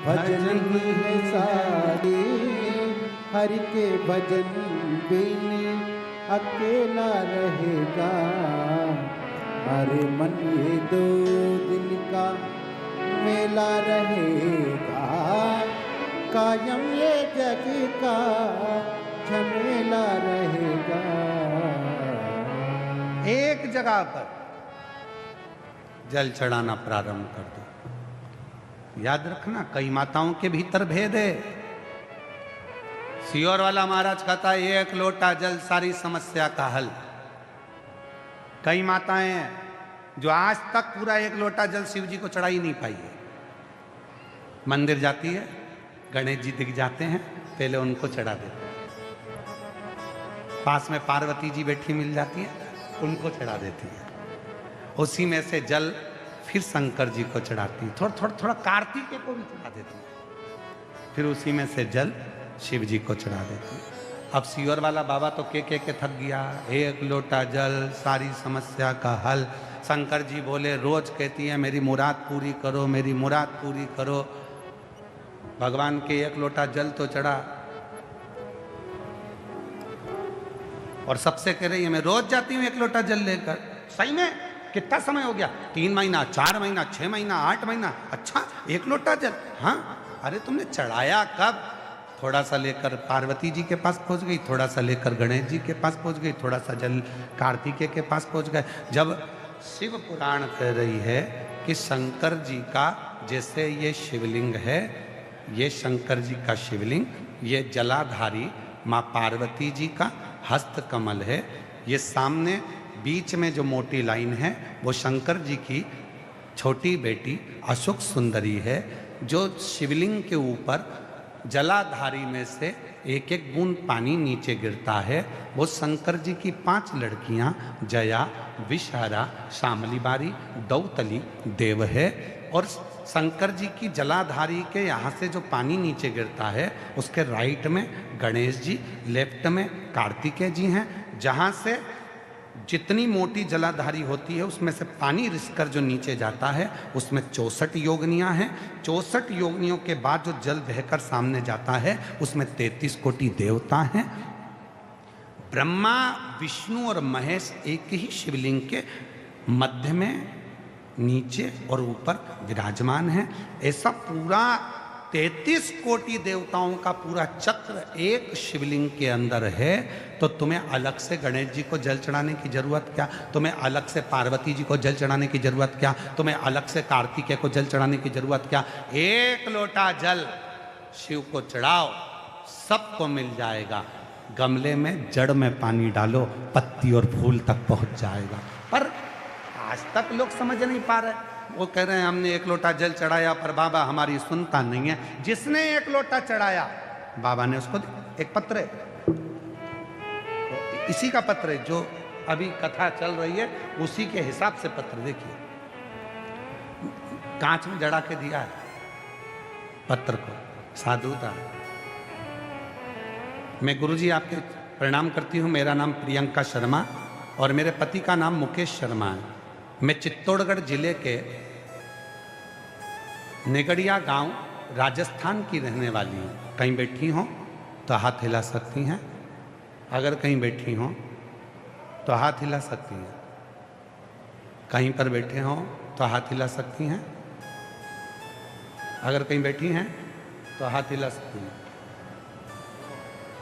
भजन ही है सारे, हरि के भजन बिन अकेला रहेगा। अरे मन ये 2 दिन का मेला रहेगा, कायम ये जग का झमेला रहेगा। एक जगह पर जल चढ़ाना प्रारंभ कर दो। याद रखना, कई माताओं के भीतर भेद है। सियोर वाला महाराज कहता है 1 लोटा जल सारी समस्या का हल। कई माताएं हैं जो आज तक पूरा 1 लोटा जल शिव जी को चढ़ा ही नहीं पाई है। मंदिर जाती है, गणेश जी दिख जाते हैं, पहले उनको चढ़ा देते हैं। पास में पार्वती जी बैठी मिल जाती है, उनको चढ़ा देती है। उसी में से जल फिर शंकर जी को चढ़ाती है, थोड़ा कार्तिकेय को भी चढ़ा देती है, फिर उसी में से जल शिव जी को चढ़ा देती है। अब सियोर वाला बाबा तो के थक गया, 1 लोटा जल सारी समस्या का हल। शंकर जी बोले रोज कहती है मेरी मुराद पूरी करो, मेरी मुराद पूरी करो। भगवान के 1 लोटा जल तो चढ़ा और सबसे कह रही है मैं रोज जाती हूँ 1 लोटा जल लेकर। सही में कितना समय हो गया? 3 महीना, 4 महीना, 6 महीना, 8 महीना। अच्छा 1 लोटा जल? हाँ। अरे तुमने चढ़ाया कब? थोड़ा सा लेकर पार्वती जी के पास पहुंच गई, थोड़ा सा लेकर गणेश जी के पास पहुंच गई, थोड़ा सा जल कार्तिकेय के पास पहुंच गए। जब शिव पुराण कह रही है कि शंकर जी का जैसे ये शिवलिंग है, ये शंकर जी का शिवलिंग, ये जलाधारी माँ पार्वती जी का हस्त कमल है। ये सामने बीच में जो मोटी लाइन है वो शंकर जी की छोटी बेटी अशोक सुंदरी है, जो शिवलिंग के ऊपर जलाधारी में से 1-1 बूंद पानी नीचे गिरता है। वो शंकर जी की 5 लड़कियां जया, विषहारा, शामलीबारी, दौतली, देव है। और शंकर जी की जलाधारी के यहाँ से जो पानी नीचे गिरता है उसके राइट में गणेश जी, लेफ्ट में कार्तिकेय जी हैं। जहाँ से जितनी मोटी जलाधारी होती है उसमें से पानी रिसकर जो नीचे जाता है उसमें 64 योगिनियाँ हैं। 64 योगिनियों के बाद जो जल बहकर सामने जाता है उसमें 33 कोटि देवता हैं। ब्रह्मा, विष्णु और महेश एक ही शिवलिंग के मध्य में, नीचे और ऊपर विराजमान है। ऐसा पूरा 33 कोटि देवताओं का पूरा चक्र एक शिवलिंग के अंदर है। तो तुम्हें अलग से गणेश जी को जल चढ़ाने की जरूरत क्या? तुम्हें अलग से पार्वती जी को जल चढ़ाने की जरूरत क्या? तुम्हें अलग से कार्तिकेय को जल चढ़ाने की जरूरत क्या? 1 लोटा जल शिव को चढ़ाओ, सबको मिल जाएगा। गमले में जड़ में पानी डालो, पत्ती और फूल तक पहुंच जाएगा। पर आज तक लोग समझ नहीं पा रहे। वो कह रहे हैं हमने 1 लोटा जल चढ़ाया पर बाबा हमारी सुनता नहीं है। जिसने 1 लोटा चढ़ाया बाबा ने उसको एक पत्र है, तो इसी का पत्र है जो अभी कथा चल रही है, उसी के हिसाब से पत्र देखिए, कांच में जड़ा के दिया है पत्र को। साधुता। मैं गुरुजी आपके प्रणाम करती हूँ। मेरा नाम प्रियंका शर्मा और मेरे पति का नाम मुकेश शर्मा है। मैं चित्तौड़गढ़ जिले के नेगड़िया गांव राजस्थान की रहने वाली हूँ। कहीं बैठी हो तो हाथ हिला सकती हैं, अगर कहीं बैठी हो तो हाथ हिला सकती हैं, कहीं पर बैठे हो तो हाथ हिला सकती हैं, अगर कहीं बैठी हैं तो हाथ हिला सकती हैं।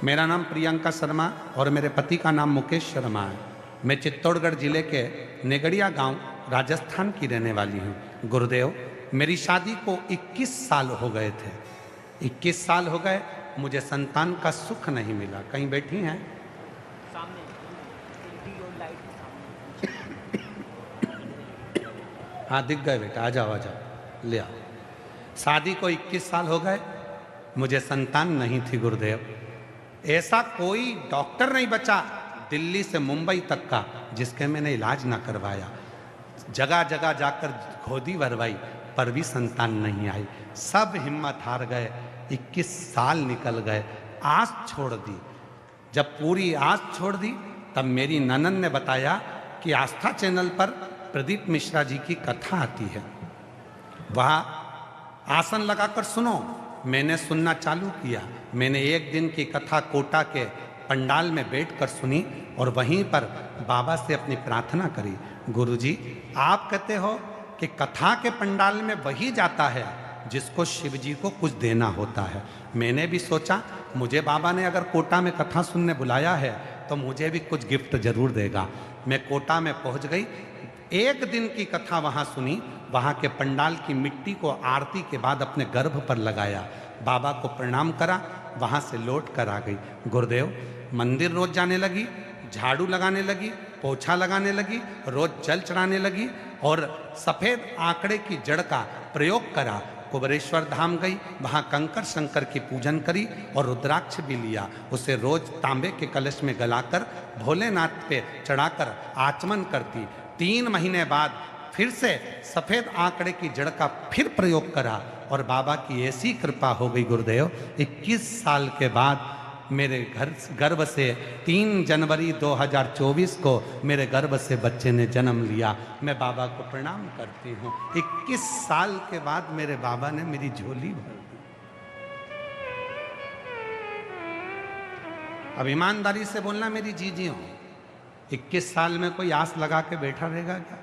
मेरा नाम प्रियंका शर्मा और मेरे पति का नाम मुकेश शर्मा है। मैं चित्तौड़गढ़ जिले के नेगड़िया गांव राजस्थान की रहने वाली हूँ। गुरुदेव, मेरी शादी को 21 साल हो गए थे। 21 साल हो गए, मुझे संतान का सुख नहीं मिला। कहीं बैठी हैं? सामने हाँ दिख गए बेटा, आ जाओ ले आओ। शादी को 21 साल हो गए, मुझे संतान नहीं थी गुरुदेव। ऐसा कोई डॉक्टर नहीं बचा दिल्ली से मुंबई तक का जिसके मैंने इलाज ना करवाया। जगह जगह जाकर खोदी भरवाई पर भी संतान नहीं आई। सब हिम्मत हार गए। 21 साल निकल गए, आस छोड़ दी। जब पूरी आस छोड़ दी तब मेरी ननद ने बताया कि आस्था चैनल पर प्रदीप मिश्रा जी की कथा आती है, वहाँ आसन लगाकर सुनो। मैंने सुनना चालू किया। मैंने एक दिन की कथा कोटा के पंडाल में बैठकर सुनी और वहीं पर बाबा से अपनी प्रार्थना करी। गुरुजी, आप कहते हो कि कथा के पंडाल में वही जाता है जिसको शिव जी को कुछ देना होता है। मैंने भी सोचा मुझे बाबा ने अगर कोटा में कथा सुनने बुलाया है तो मुझे भी कुछ गिफ्ट जरूर देगा। मैं कोटा में पहुंच गई, एक दिन की कथा वहां सुनी, वहां के पंडाल की मिट्टी को आरती के बाद अपने गर्भ पर लगाया, बाबा को प्रणाम करा, वहां से लौट कर आ गई। गुरुदेव, मंदिर रोज जाने लगी, झाड़ू लगाने लगी, पोछा लगाने लगी, रोज जल चढ़ाने लगी और सफेद आंकड़े की जड़ का प्रयोग करा। कुबरेश्वर धाम गई, वहाँ कंकर शंकर की पूजन करी और रुद्राक्ष भी लिया। उसे रोज तांबे के कलश में गलाकर भोलेनाथ पे चढ़ाकर आचमन करती। 3 महीने बाद फिर से सफेद आंकड़े की जड़ का फिर प्रयोग करा और बाबा की ऐसी कृपा हो गई गुरुदेव, 21 साल के बाद मेरे गर्भ से 3 जनवरी 2024 को मेरे गर्भ से बच्चे ने जन्म लिया। मैं बाबा को प्रणाम करती हूँ। 21 साल के बाद मेरे बाबा ने मेरी झोली भर दी। अब ईमानदारी से बोलना मेरी जीजियों, 21 साल में कोई आस लगा के बैठा रहेगा क्या?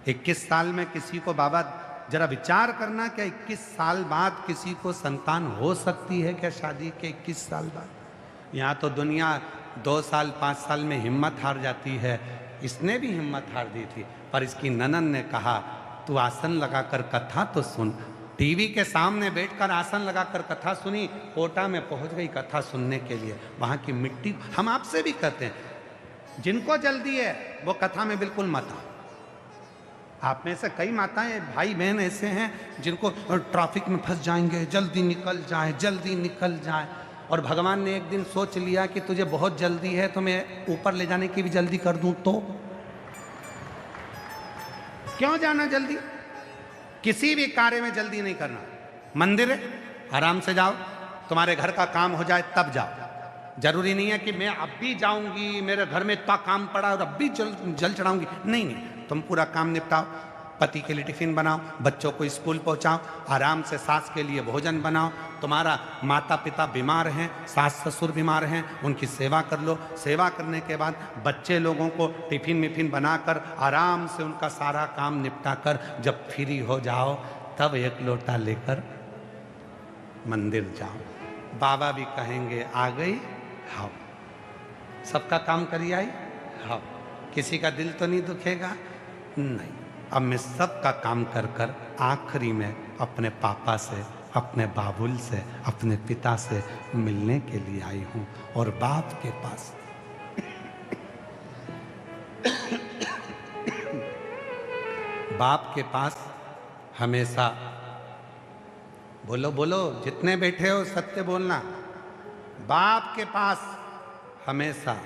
21 साल में किसी को बाबा, जरा विचार करना, क्या 21 साल बाद किसी को संतान हो सकती है क्या? शादी के 21 साल बाद यहाँ तो दुनिया 2 साल 5 साल में हिम्मत हार जाती है। इसने भी हिम्मत हार दी थी, पर इसकी ननन ने कहा तू आसन लगाकर कथा तो सुन। टीवी के सामने बैठकर आसन लगाकर कथा सुनी। कोटा में पहुंच गई कथा सुनने के लिए। वहाँ की मिट्टी, हम आपसे भी कहते हैं, जिनको जल्दी है वो कथा में बिल्कुल मत आओ। आप में से कई माताएं भाई बहन ऐसे हैं जिनको ट्रैफिक में फंस जाएंगे, जल्दी निकल जाए, जल्दी निकल जाए। और भगवान ने एक दिन सोच लिया कि तुझे बहुत जल्दी है तो मैं ऊपर ले जाने की भी जल्दी कर दूं, तो क्यों जाना जल्दी? किसी भी कार्य में जल्दी नहीं करना। मंदिर है, आराम से जाओ, तुम्हारे घर का काम हो जाए तब जाओ। जरूरी नहीं है कि मैं अब भी जाऊंगी, मेरे घर में इतना काम पड़ा और अब भी जल चढ़ाऊंगी। नहीं नहीं, तुम पूरा काम निपटाओ। पति के लिए टिफिन बनाओ, बच्चों को स्कूल पहुंचाओ, आराम से सास के लिए भोजन बनाओ। तुम्हारा माता पिता बीमार हैं, सास ससुर बीमार हैं, उनकी सेवा कर लो। सेवा करने के बाद बच्चे लोगों को टिफिन मिफिन बनाकर आराम से उनका सारा काम निपटा कर जब फ्री हो जाओ तब एक लोटा लेकर मंदिर जाओ। बाबा भी कहेंगे आ गई, हाँ। सबका काम करी आई, हाँ। किसी का दिल तो नहीं दुखेगा? नहीं। अब मैं सबका काम कर कर आखिरी में अपने पापा से, अपने बाबुल से, अपने पिता से मिलने के लिए आई हूँ। और बाप के पास बाप के पास हमेशा, बोलो बोलो, जितने बैठे हो सत्य बोलना, बाप के पास हमेशा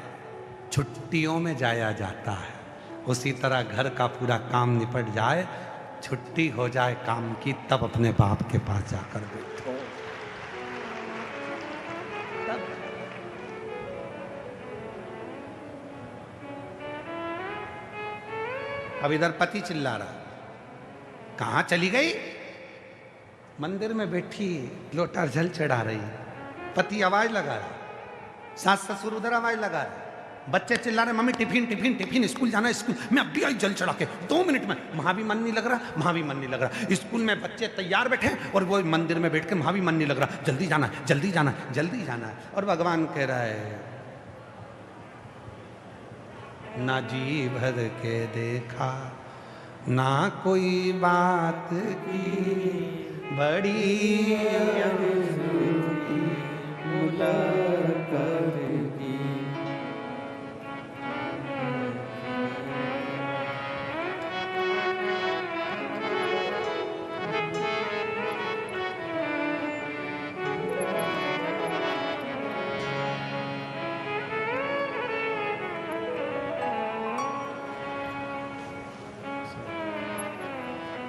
छुट्टियों में जाया जाता है। उसी तरह घर का पूरा काम निपट जाए, छुट्टी हो जाए काम की, तब अपने बाप के पास जाकर बैठो। अब इधर पति चिल्ला रहा, कहाँ चली गई? मंदिर में बैठी लोटा जल चढ़ा रही। पति आवाज लगा रहा, सास ससुर उधर आवाज लगा रहे, बच्चे चिल्ला रहे mummy tiffin tiffin tiffin, school जाना है स्कूल। मैं अभी आई जल चढ़ा के 2 मिनट में। वहां भी मन नहीं लग रहा, वहां भी मन नहीं लग रहा। स्कूल में बच्चे तैयार बैठे और वो मंदिर में बैठ के वहां भी मन नहीं लग रहा। जल्दी जाना है, जल्दी जाना है, जल्दी जाना है। और भगवान कह रहा है ना जी भर के देखा, ना कोई बात की बड़ी मुलाकात की।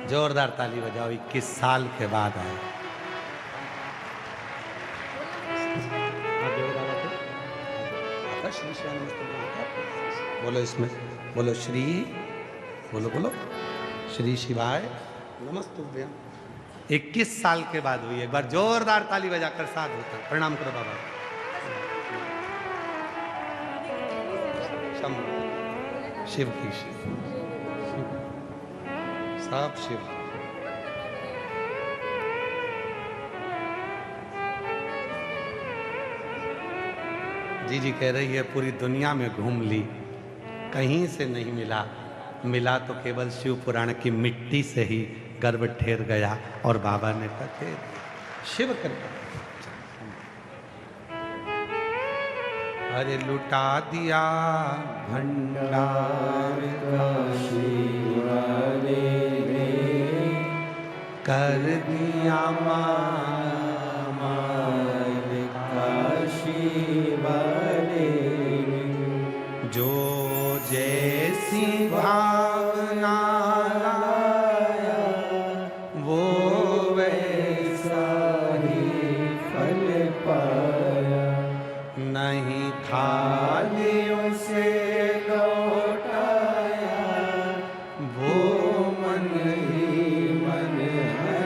जोरदार ताली बजाओ, 21 साल के बाद आए। बोलो इसमें, बोलो श्री, बोलो बोलो श्री शिवाय नमस्तुभ्यं। 21 साल के बाद हुई। एक बार जोरदार ताली बजाकर साथ होता। प्रणाम करो बाबा। शिव की शिव, सब शिव। जी कह रही है पूरी दुनिया में घूम ली, कहीं से नहीं मिला, मिला तो केवल शिव पुराण की मिट्टी से ही गर्भ ठेर गया। और बाबा ने कहा शिव कर, अरे लुटा दिया भंडार काशी वाले ने, कर दिया माल काशी वाले ने, जो जैसी भावना लाया वो वैसा ही फल पाया। नहीं था खाली